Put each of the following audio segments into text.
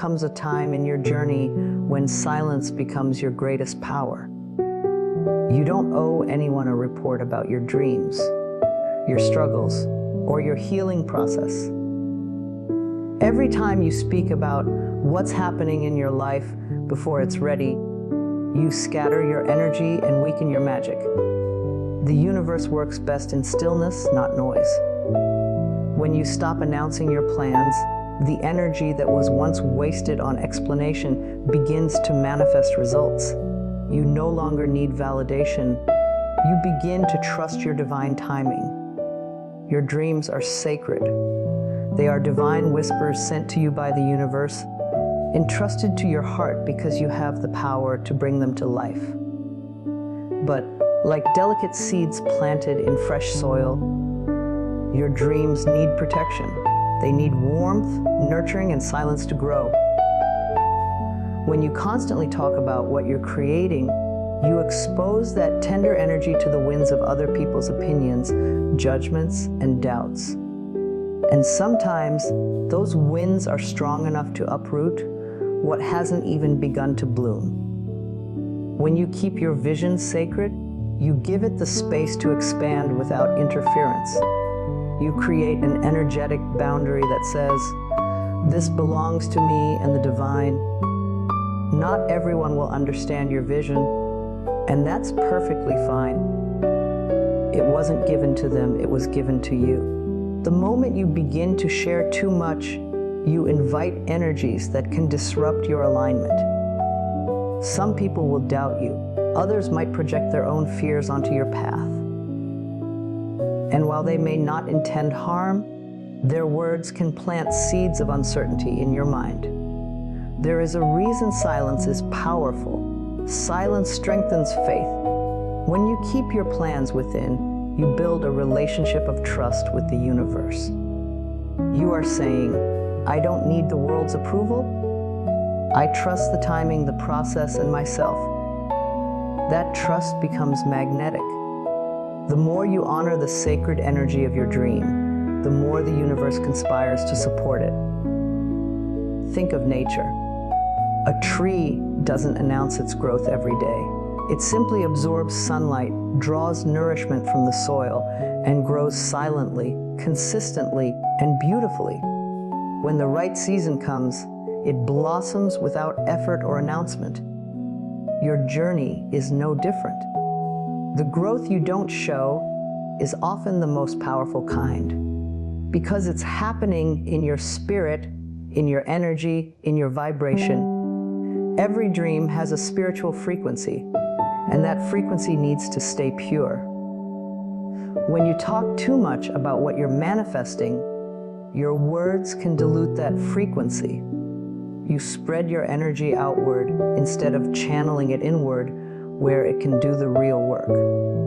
comes a time in your journey when silence becomes your greatest power. You don't owe anyone a report about your dreams, your struggles, or your healing process. Every time you speak about what's happening in your life before it's ready, you scatter your energy and weaken your magic. The universe works best in stillness, not noise. When you stop announcing your plans, the energy that was once wasted on explanation begins to manifest results. You no longer need validation. You begin to trust your divine timing. Your dreams are sacred. They are divine whispers sent to you by the universe, entrusted to your heart because you have the power to bring them to life. But like delicate seeds planted in fresh soil, your dreams need protection. They need warmth, nurturing, and silence to grow. When you constantly talk about what you're creating, you expose that tender energy to the winds of other people's opinions, judgments, and doubts. And sometimes those winds are strong enough to uproot what hasn't even begun to bloom. When you keep your vision sacred, you give it the space to expand without interference. You create an energetic boundary that says, "This belongs to me and the divine." Not everyone will understand your vision, and that's perfectly fine. It wasn't given to them, it was given to you. The moment you begin to share too much, you invite energies that can disrupt your alignment. Some people will doubt you. Others might project their own fears onto your path. And while they may not intend harm, their words can plant seeds of uncertainty in your mind. There is a reason silence is powerful. Silence strengthens faith. When you keep your plans within, you build a relationship of trust with the universe. You are saying, "I don't need the world's approval. I trust the timing, the process, and myself." That trust becomes magnetic. The more you honor the sacred energy of your dream, the more the universe conspires to support it. Think of nature. A tree doesn't announce its growth every day. It simply absorbs sunlight, draws nourishment from the soil, and grows silently, consistently, and beautifully. When the right season comes, it blossoms without effort or announcement. Your journey is no different. The growth you don't show is often the most powerful kind, because it's happening in your spirit, in your energy, in your vibration. Every dream has a spiritual frequency, and that frequency needs to stay pure. When you talk too much about what you're manifesting, your words can dilute that frequency. You spread your energy outward instead of channeling it inward, where it can do the real work.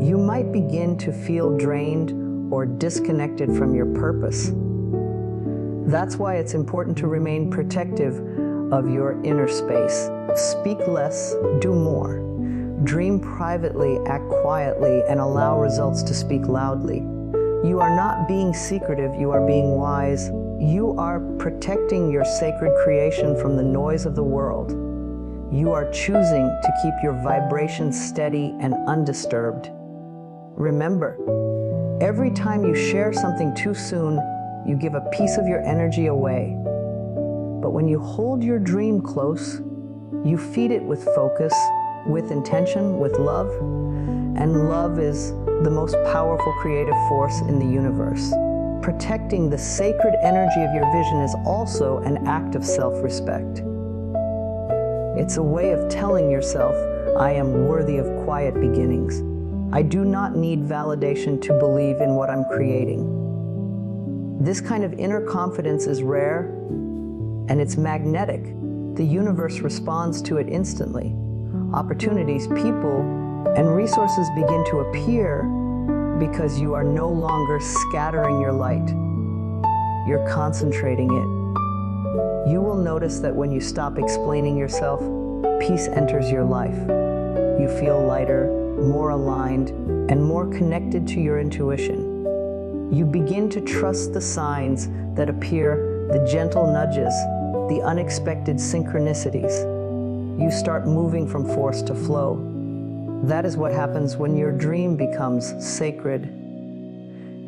You might begin to feel drained or disconnected from your purpose. That's why it's important to remain protective of your inner space. Speak less, do more. Dream privately, act quietly, and allow results to speak loudly. You are not being secretive, you are being wise. You are protecting your sacred creation from the noise of the world. You are choosing to keep your vibration steady and undisturbed. Remember, every time you share something too soon, you give a piece of your energy away. But when you hold your dream close, you feed it with focus, with intention, with love, and love is the most powerful creative force in the universe. Protecting the sacred energy of your vision is also an act of self-respect. It's a way of telling yourself, "I am worthy of quiet beginnings. I do not need validation to believe in what I'm creating." This kind of inner confidence is rare, and it's magnetic. The universe responds to it instantly. Opportunities, people, and resources begin to appear because you are no longer scattering your light. You're concentrating it. You will notice that when you stop explaining yourself, peace enters your life. You feel lighter, more aligned, and more connected to your intuition. You begin to trust the signs that appear, the gentle nudges, the unexpected synchronicities. You start moving from force to flow. That is what happens when your dream becomes sacred.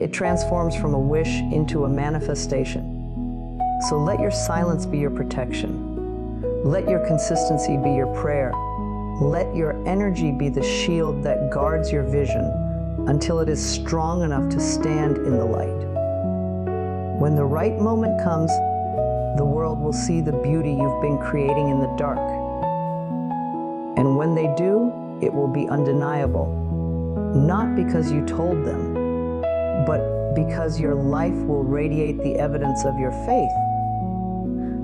It transforms from a wish into a manifestation. So let your silence be your protection. Let your consistency be your prayer. Let your energy be the shield that guards your vision until it is strong enough to stand in the light. When the right moment comes, the world will see the beauty you've been creating in the dark. And when they do, it will be undeniable. Not because you told them, but because your life will radiate the evidence of your faith.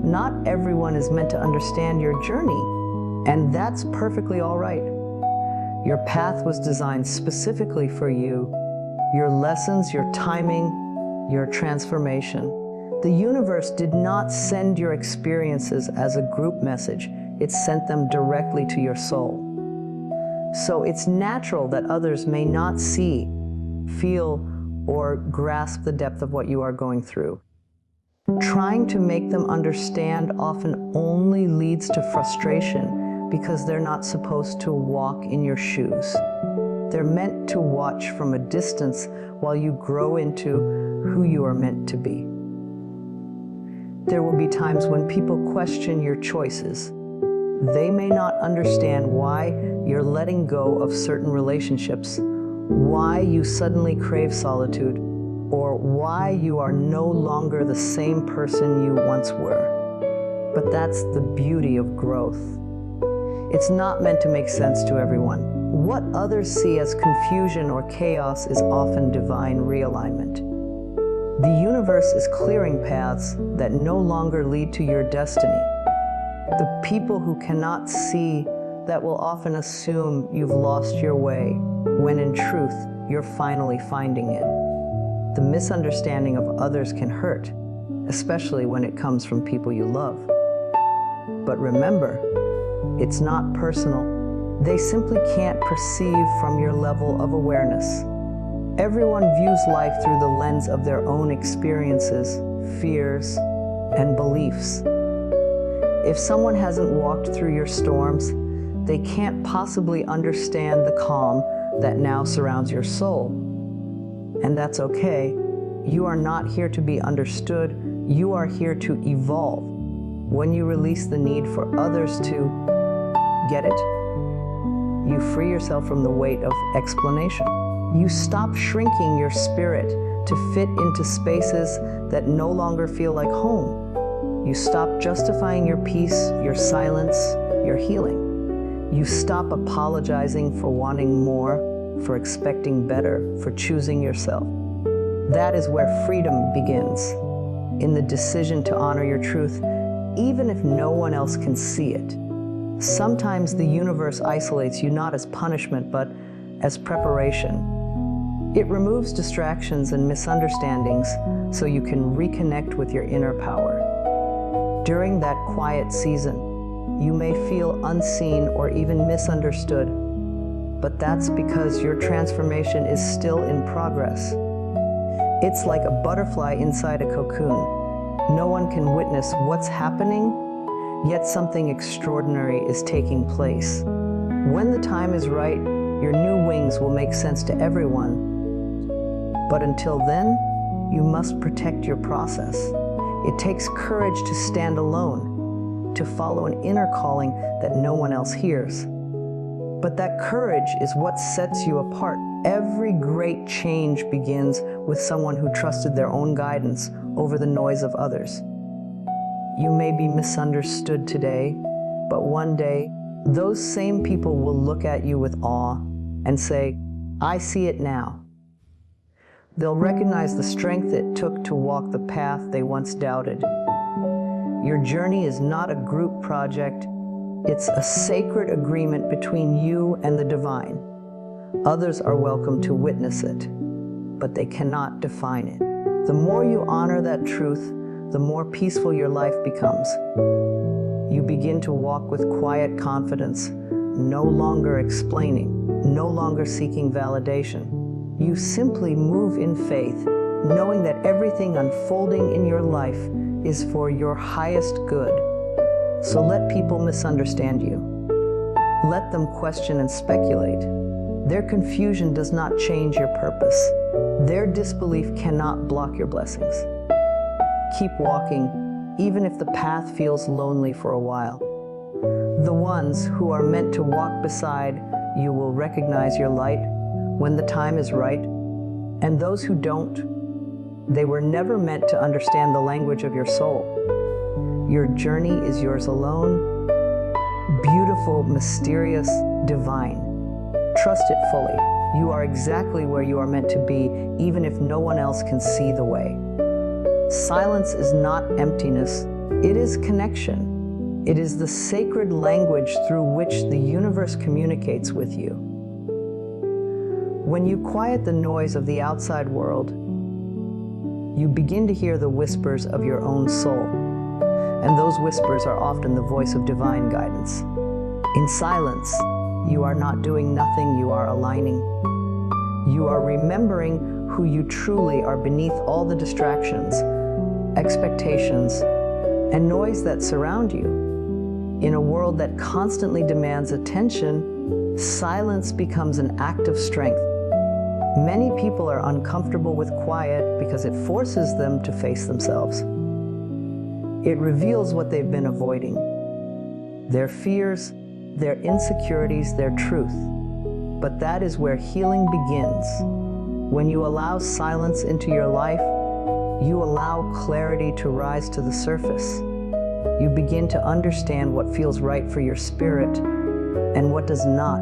Not everyone is meant to understand your journey, and that's perfectly all right. Your path was designed specifically for you, your lessons, your timing, your transformation. The universe did not send your experiences as a group message. It sent them directly to your soul. So it's natural that others may not see, feel, or grasp the depth of what you are going through. Trying to make them understand often only leads to frustration because they're not supposed to walk in your shoes. They're meant to watch from a distance while you grow into who you are meant to be. There will be times when people question your choices. They may not understand why you're letting go of certain relationships, why you suddenly crave solitude, or why you are no longer the same person you once were. But that's the beauty of growth. It's not meant to make sense to everyone. What others see as confusion or chaos is often divine realignment. The universe is clearing paths that no longer lead to your destiny. The people who cannot see that will often assume you've lost your way, when in truth, you're finally finding it. The misunderstanding of others can hurt, especially when it comes from people you love. But remember, it's not personal. They simply can't perceive from your level of awareness. Everyone views life through the lens of their own experiences, fears, and beliefs. If someone hasn't walked through your storms, they can't possibly understand the calm that now surrounds your soul. And that's okay. You are not here to be understood. You are here to evolve. When you release the need for others to get it, you free yourself from the weight of explanation. You stop shrinking your spirit to fit into spaces that no longer feel like home. You stop justifying your peace, your silence, your healing. You stop apologizing for wanting more, for expecting better, for choosing yourself. That is where freedom begins, in the decision to honor your truth, even if no one else can see it. Sometimes the universe isolates you not as punishment, but as preparation. It removes distractions and misunderstandings so you can reconnect with your inner power. During that quiet season, you may feel unseen or even misunderstood, but that's because your transformation is still in progress. It's like a butterfly inside a cocoon. No one can witness what's happening, yet something extraordinary is taking place. When the time is right, your new wings will make sense to everyone. But until then, you must protect your process. It takes courage to stand alone, to follow an inner calling that no one else hears. But that courage is what sets you apart. Every great change begins with someone who trusted their own guidance over the noise of others. You may be misunderstood today, but one day, those same people will look at you with awe and say, "I see it now." They'll recognize the strength it took to walk the path they once doubted. Your journey is not a group project. It's a sacred agreement between you and the divine. Others are welcome to witness it, but they cannot define it. The more you honor that truth, the more peaceful your life becomes. You begin to walk with quiet confidence, no longer explaining, no longer seeking validation. You simply move in faith, knowing that everything unfolding in your life is for your highest good. So let people misunderstand you. Let them question and speculate. Their confusion does not change your purpose. Their disbelief cannot block your blessings. Keep walking, even if the path feels lonely for a while. The ones who are meant to walk beside you will recognize your light when the time is right, and those who don't, they were never meant to understand the language of your soul. Your journey is yours alone, beautiful, mysterious, divine. Trust it fully. You are exactly where you are meant to be, even if no one else can see the way. Silence is not emptiness, it is connection. It is the sacred language through which the universe communicates with you. When you quiet the noise of the outside world, you begin to hear the whispers of your own soul. And those whispers are often the voice of divine guidance. In silence, you are not doing nothing, you are aligning. You are remembering who you truly are beneath all the distractions, expectations, and noise that surround you. In a world that constantly demands attention, silence becomes an act of strength. Many people are uncomfortable with quiet because it forces them to face themselves. It reveals what they've been avoiding, their fears, their insecurities, their truth. But that is where healing begins. When you allow silence into your life, you allow clarity to rise to the surface. You begin to understand what feels right for your spirit and what does not.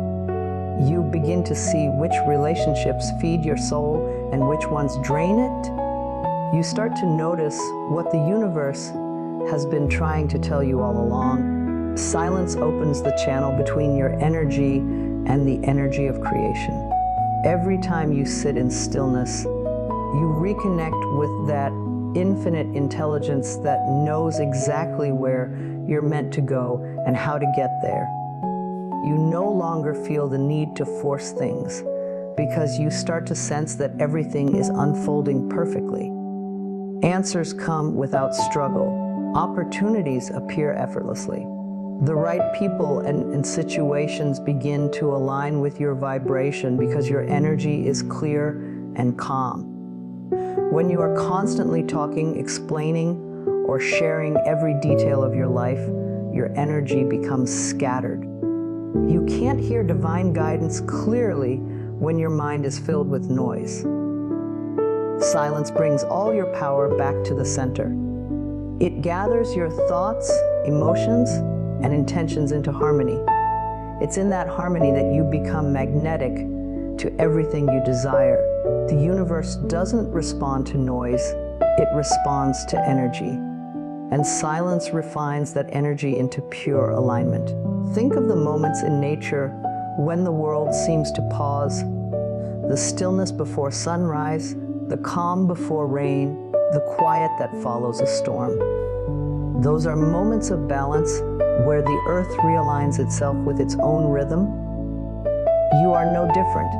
You begin to see which relationships feed your soul and which ones drain it. You start to notice what the universe has been trying to tell you all along. Silence opens the channel between your energy and the energy of creation. Every time you sit in stillness, you reconnect with that infinite intelligence that knows exactly where you're meant to go and how to get there. You no longer feel the need to force things because you start to sense that everything is unfolding perfectly. Answers come without struggle. Opportunities appear effortlessly. The right people and situations begin to align with your vibration because your energy is clear and calm. When you are constantly talking, explaining, or sharing every detail of your life, your energy becomes scattered. You can't hear divine guidance clearly when your mind is filled with noise. Silence brings all your power back to the center. It gathers your thoughts, emotions, and intentions into harmony. It's in that harmony that you become magnetic to everything you desire. The universe doesn't respond to noise, it responds to energy. And silence refines that energy into pure alignment. Think of the moments in nature when the world seems to pause, the stillness before sunrise, the calm before rain, the quiet that follows a storm. Those are moments of balance where the earth realigns itself with its own rhythm. You are no different.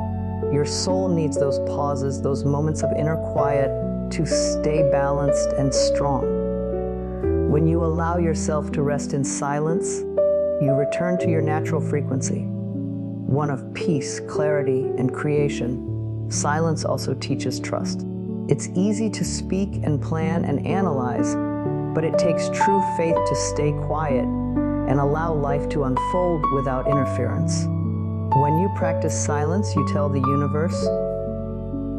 Your soul needs those pauses, those moments of inner quiet to stay balanced and strong. When you allow yourself to rest in silence, you return to your natural frequency, one of peace, clarity, and creation. Silence also teaches trust. It's easy to speak and plan and analyze, but it takes true faith to stay quiet and allow life to unfold without interference. When you practice silence, you tell the universe,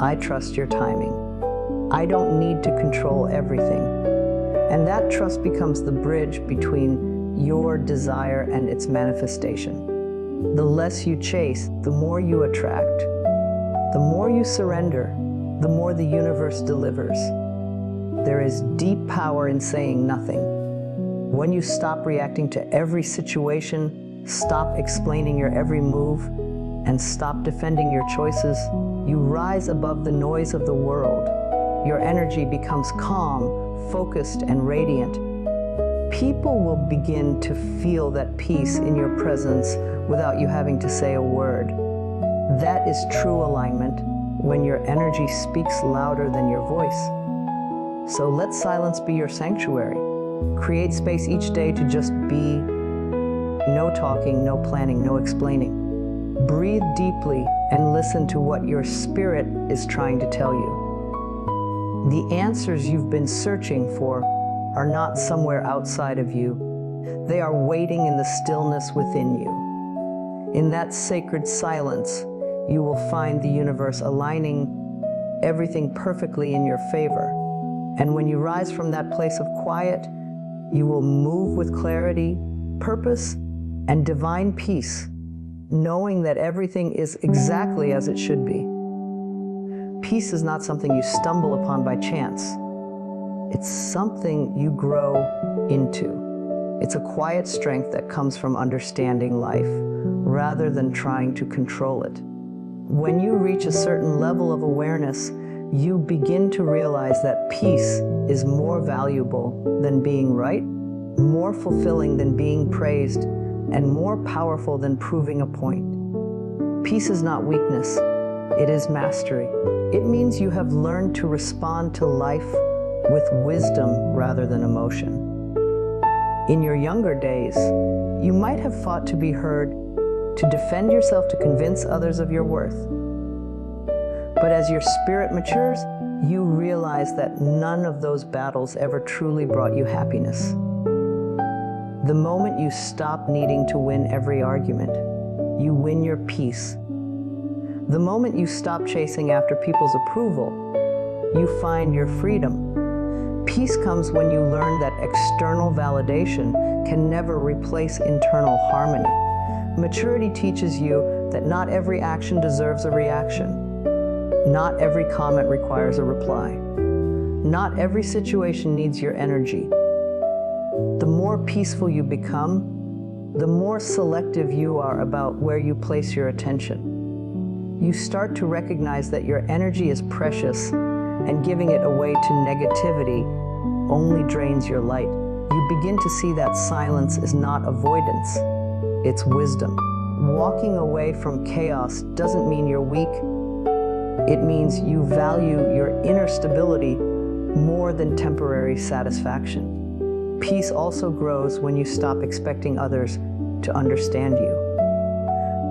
I trust your timing. I don't need to control everything. And that trust becomes the bridge between your desire and its manifestation. The less you chase, the more you attract. The more you surrender, the more the universe delivers. There is deep power in saying nothing. When you stop reacting to every situation, stop explaining your every move, and stop defending your choices, you rise above the noise of the world. Your energy becomes calm, focused, and radiant. People will begin to feel that peace in your presence without you having to say a word. That is true alignment, when your energy speaks louder than your voice. So let silence be your sanctuary. Create space each day to just be. No talking, no planning, no explaining. Breathe deeply and listen to what your spirit is trying to tell you. The answers you've been searching for are not somewhere outside of you. They are waiting in the stillness within you. In that sacred silence, you will find the universe aligning everything perfectly in your favor. And when you rise from that place of quiet, you will move with clarity, purpose, and divine peace, knowing that everything is exactly as it should be. Peace is not something you stumble upon by chance. It's something you grow into. It's a quiet strength that comes from understanding life rather than trying to control it. When you reach a certain level of awareness, you begin to realize that peace is more valuable than being right, more fulfilling than being praised, and more powerful than proving a point. Peace is not weakness, it is mastery. It means you have learned to respond to life with wisdom rather than emotion. In your younger days, you might have fought to be heard, to defend yourself, to convince others of your worth. But as your spirit matures, you realize that none of those battles ever truly brought you happiness. The moment you stop needing to win every argument, you win your peace. The moment you stop chasing after people's approval, you find your freedom. Peace comes when you learn that external validation can never replace internal harmony. Maturity teaches you that not every action deserves a reaction. Not every comment requires a reply. Not every situation needs your energy. The more peaceful you become, the more selective you are about where you place your attention. You start to recognize that your energy is precious, and giving it away to negativity only drains your light. You begin to see that silence is not avoidance, it's wisdom. Walking away from chaos doesn't mean you're weak. It means you value your inner stability more than temporary satisfaction. Peace also grows when you stop expecting others to understand you.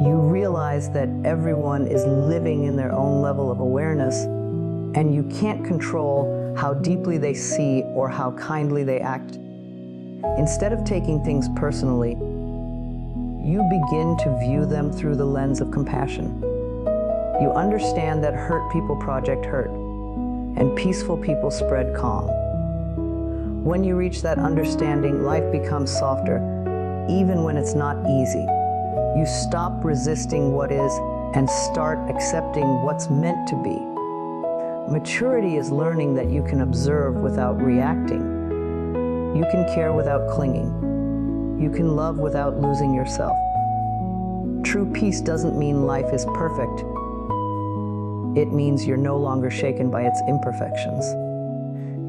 You realize that everyone is living in their own level of awareness, and you can't control how deeply they see or how kindly they act. Instead of taking things personally, you begin to view them through the lens of compassion. You understand that hurt people project hurt, and peaceful people spread calm. When you reach that understanding, life becomes softer, even when it's not easy. You stop resisting what is and start accepting what's meant to be. Maturity is learning that you can observe without reacting. You can care without clinging. You can love without losing yourself. True peace doesn't mean life is perfect. It means you're no longer shaken by its imperfections.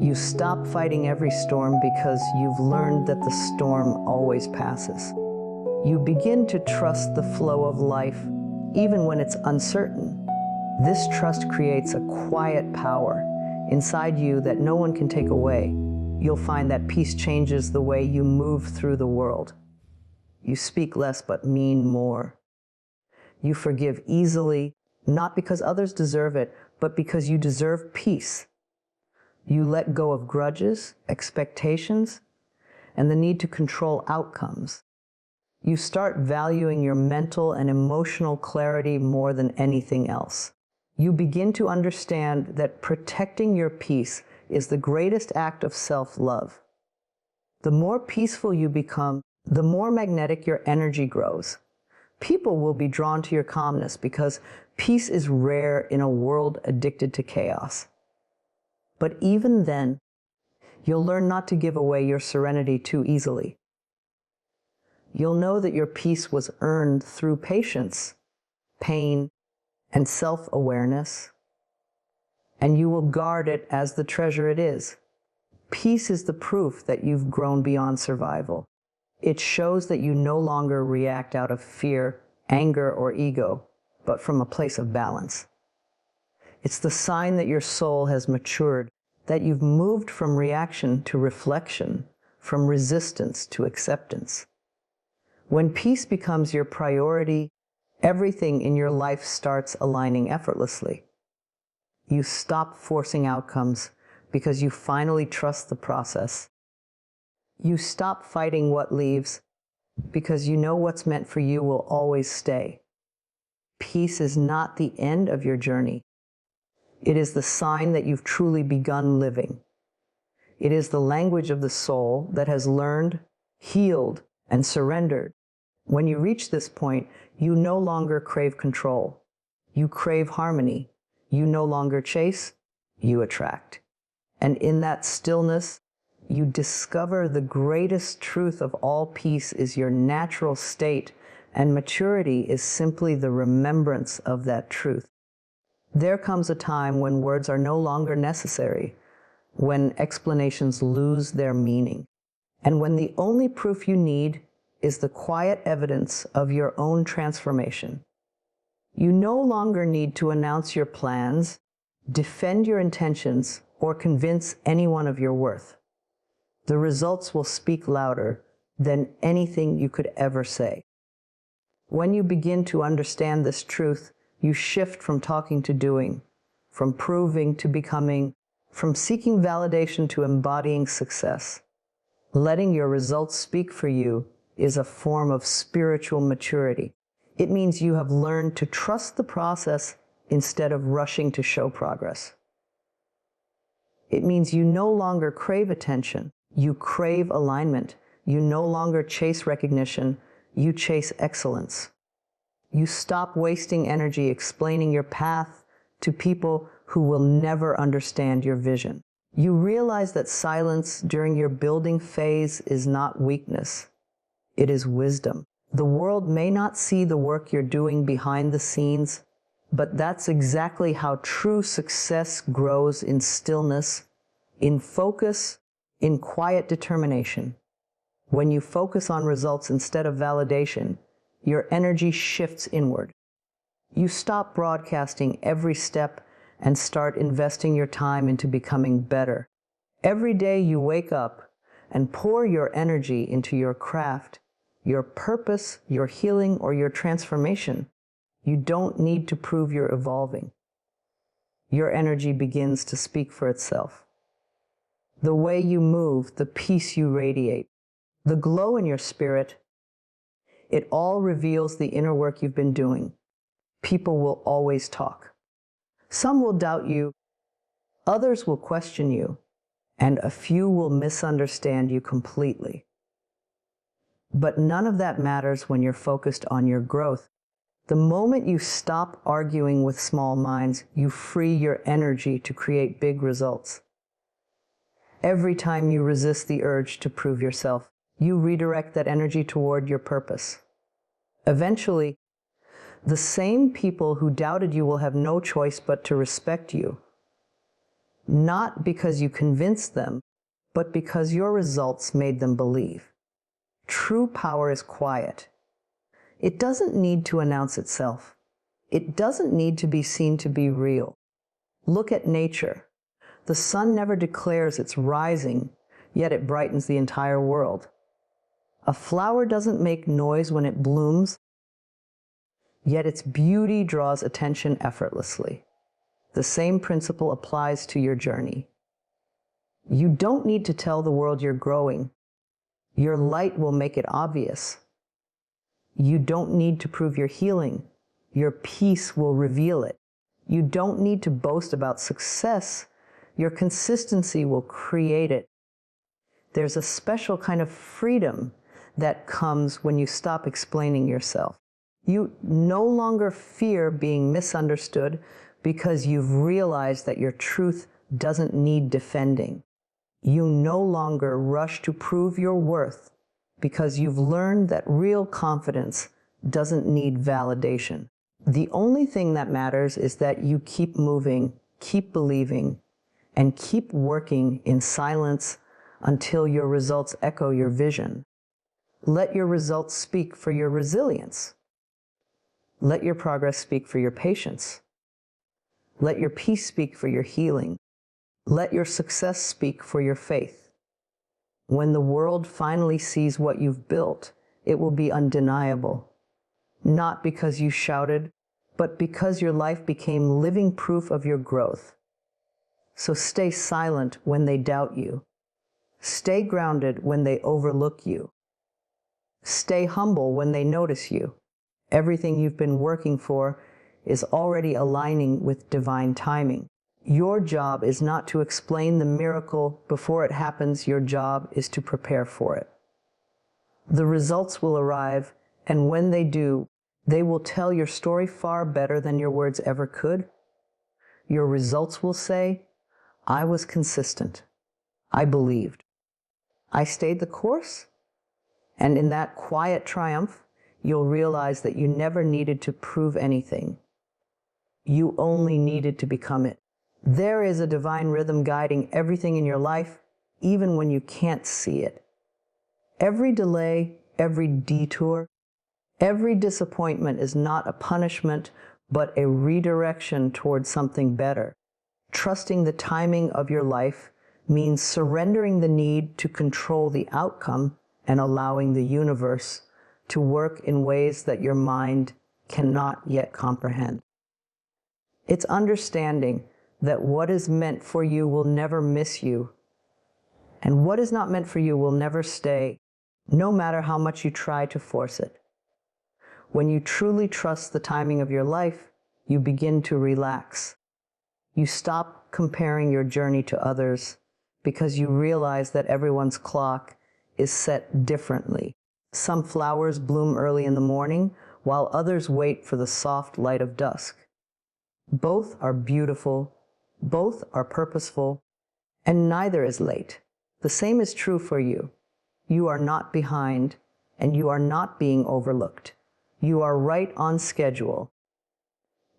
You stop fighting every storm because you've learned that the storm always passes. You begin to trust the flow of life, even when it's uncertain. This trust creates a quiet power inside you that no one can take away. You'll find that peace changes the way you move through the world. You speak less but mean more. You forgive easily, not because others deserve it, but because you deserve peace. You let go of grudges, expectations, and the need to control outcomes. You start valuing your mental and emotional clarity more than anything else. You begin to understand that protecting your peace is the greatest act of self-love. The more peaceful you become, the more magnetic your energy grows. People will be drawn to your calmness because peace is rare in a world addicted to chaos. But even then, you'll learn not to give away your serenity too easily. You'll know that your peace was earned through patience, pain, and self-awareness, and you will guard it as the treasure it is. Peace is the proof that you've grown beyond survival. It shows that you no longer react out of fear, anger, or ego, but from a place of balance. It's the sign that your soul has matured that you've moved from reaction to reflection, from resistance to acceptance. When peace becomes your priority, everything in your life starts aligning effortlessly. You stop forcing outcomes because you finally trust the process. You stop fighting what leaves because you know what's meant for you will always stay. Peace is not the end of your journey. It is the sign that you've truly begun living. It is the language of the soul that has learned, healed, and surrendered. When you reach this point, you no longer crave control. You crave harmony. You no longer chase, you attract. And in that stillness, you discover the greatest truth of all. Peace is your natural state, and maturity is simply the remembrance of that truth. There comes a time when words are no longer necessary, when explanations lose their meaning, and when the only proof you need is the quiet evidence of your own transformation. You no longer need to announce your plans, defend your intentions, or convince anyone of your worth. The results will speak louder than anything you could ever say. When you begin to understand this truth, you shift from talking to doing, from proving to becoming, from seeking validation to embodying success. Letting your results speak for you is a form of spiritual maturity. It means you have learned to trust the process instead of rushing to show progress. It means you no longer crave attention, you crave alignment. You no longer chase recognition, you chase excellence. You stop wasting energy explaining your path to people who will never understand your vision. You realize that silence during your building phase is not weakness, it is wisdom. The world may not see the work you're doing behind the scenes, but that's exactly how true success grows: in stillness, in focus, in quiet determination. When you focus on results instead of validation, your energy shifts inward. You stop broadcasting every step and start investing your time into becoming better. Every day you wake up and pour your energy into your craft, your purpose, your healing, or your transformation. You don't need to prove you're evolving. Your energy begins to speak for itself. The way you move, the peace you radiate, the glow in your spirit, it all reveals the inner work you've been doing. People will always talk. Some will doubt you, others will question you, and a few will misunderstand you completely. But none of that matters when you're focused on your growth. The moment you stop arguing with small minds, you free your energy to create big results. Every time you resist the urge to prove yourself, you redirect that energy toward your purpose. Eventually, the same people who doubted you will have no choice but to respect you. Not because you convinced them, but because your results made them believe. True power is quiet. It doesn't need to announce itself. It doesn't need to be seen to be real. Look at nature. The sun never declares it's rising, yet it brightens the entire world. A flower doesn't make noise when it blooms, yet its beauty draws attention effortlessly. The same principle applies to your journey. You don't need to tell the world you're growing. Your light will make it obvious. You don't need to prove you're healing. Your peace will reveal it. You don't need to boast about success. Your consistency will create it. There's a special kind of freedom that comes when you stop explaining yourself. You no longer fear being misunderstood because you've realized that your truth doesn't need defending. You no longer rush to prove your worth because you've learned that real confidence doesn't need validation. The only thing that matters is that you keep moving, keep believing, and keep working in silence until your results echo your vision. Let your results speak for your resilience. Let your progress speak for your patience. Let your peace speak for your healing. Let your success speak for your faith. When the world finally sees what you've built, it will be undeniable. Not because you shouted, but because your life became living proof of your growth. So stay silent when they doubt you. Stay grounded when they overlook you. Stay humble when they notice you. Everything you've been working for is already aligning with divine timing. Your job is not to explain the miracle before it happens. Your job is to prepare for it. The results will arrive, and when they do, they will tell your story far better than your words ever could. Your results will say, I was consistent. I believed. I stayed the course. And in that quiet triumph, you'll realize that you never needed to prove anything. You only needed to become it. There is a divine rhythm guiding everything in your life, even when you can't see it. Every delay, every detour, every disappointment is not a punishment, but a redirection towards something better. Trusting the timing of your life means surrendering the need to control the outcome and allowing the universe to work in ways that your mind cannot yet comprehend. It's understanding that what is meant for you will never miss you, and what is not meant for you will never stay, no matter how much you try to force it. When you truly trust the timing of your life, you begin to relax. You stop comparing your journey to others because you realize that everyone's clock is set differently. Some flowers bloom early in the morning, while others wait for the soft light of dusk. Both are beautiful, both are purposeful, and neither is late. The same is true for you. You are not behind, and you are not being overlooked. You are right on schedule,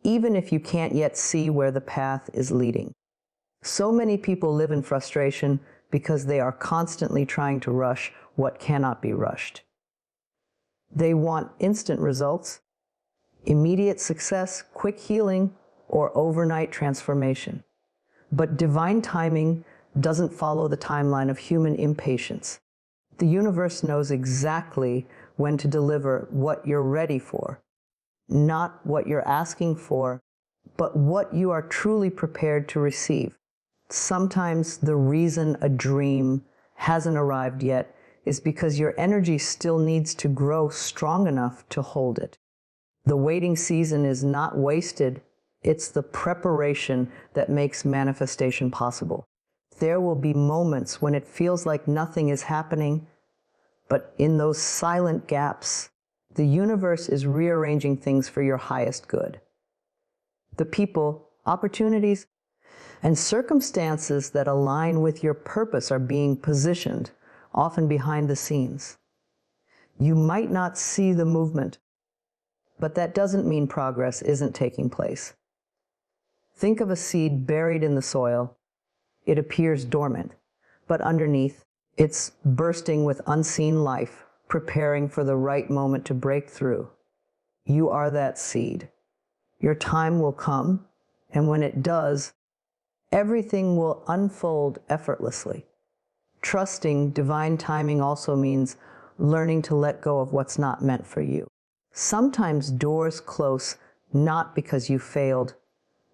even if you can't yet see where the path is leading. So many people live in frustration because they are constantly trying to rush what cannot be rushed. They want instant results, immediate success, quick healing, or overnight transformation. But divine timing doesn't follow the timeline of human impatience. The universe knows exactly when to deliver what you're ready for, not what you're asking for, but what you are truly prepared to receive. Sometimes the reason a dream hasn't arrived yet is because your energy still needs to grow strong enough to hold it. The waiting season is not wasted. It's the preparation that makes manifestation possible. There will be moments when it feels like nothing is happening, but in those silent gaps, the universe is rearranging things for your highest good. The people, opportunities, and circumstances that align with your purpose are being positioned, often behind the scenes. You might not see the movement, but that doesn't mean progress isn't taking place. Think of a seed buried in the soil. It appears dormant, but underneath, it's bursting with unseen life, preparing for the right moment to break through. You are that seed. Your time will come, and when it does, everything will unfold effortlessly. Trusting divine timing also means learning to let go of what's not meant for you. Sometimes doors close not because you failed,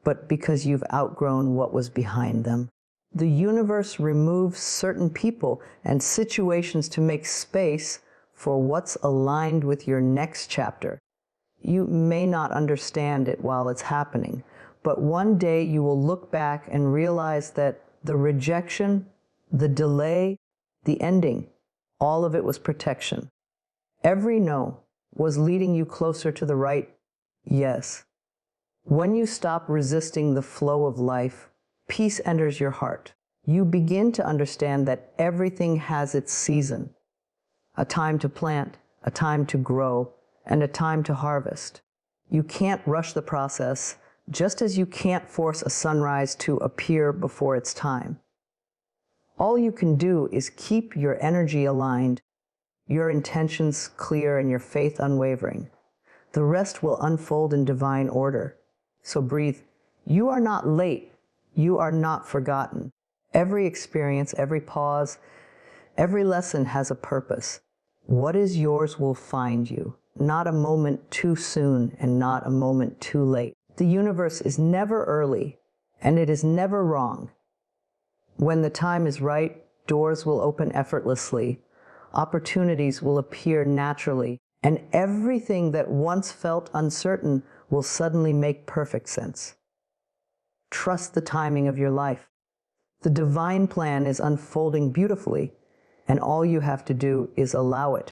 but because you've outgrown what was behind them. The universe removes certain people and situations to make space for what's aligned with your next chapter. You may not understand it while it's happening, but one day you will look back and realize that the rejection, the delay, the ending, all of it was protection. Every no was leading you closer to the right yes. When you stop resisting the flow of life, peace enters your heart. You begin to understand that everything has its season. A time to plant, a time to grow, and a time to harvest. You can't rush the process, just as you can't force a sunrise to appear before its time. All you can do is keep your energy aligned, your intentions clear, and your faith unwavering. The rest will unfold in divine order. So breathe. You are not late. You are not forgotten. Every experience, every pause, every lesson has a purpose. What is yours will find you, not a moment too soon and not a moment too late. The universe is never early, and it is never wrong. When the time is right, doors will open effortlessly, opportunities will appear naturally, and everything that once felt uncertain will suddenly make perfect sense. Trust the timing of your life. The divine plan is unfolding beautifully, and all you have to do is allow it.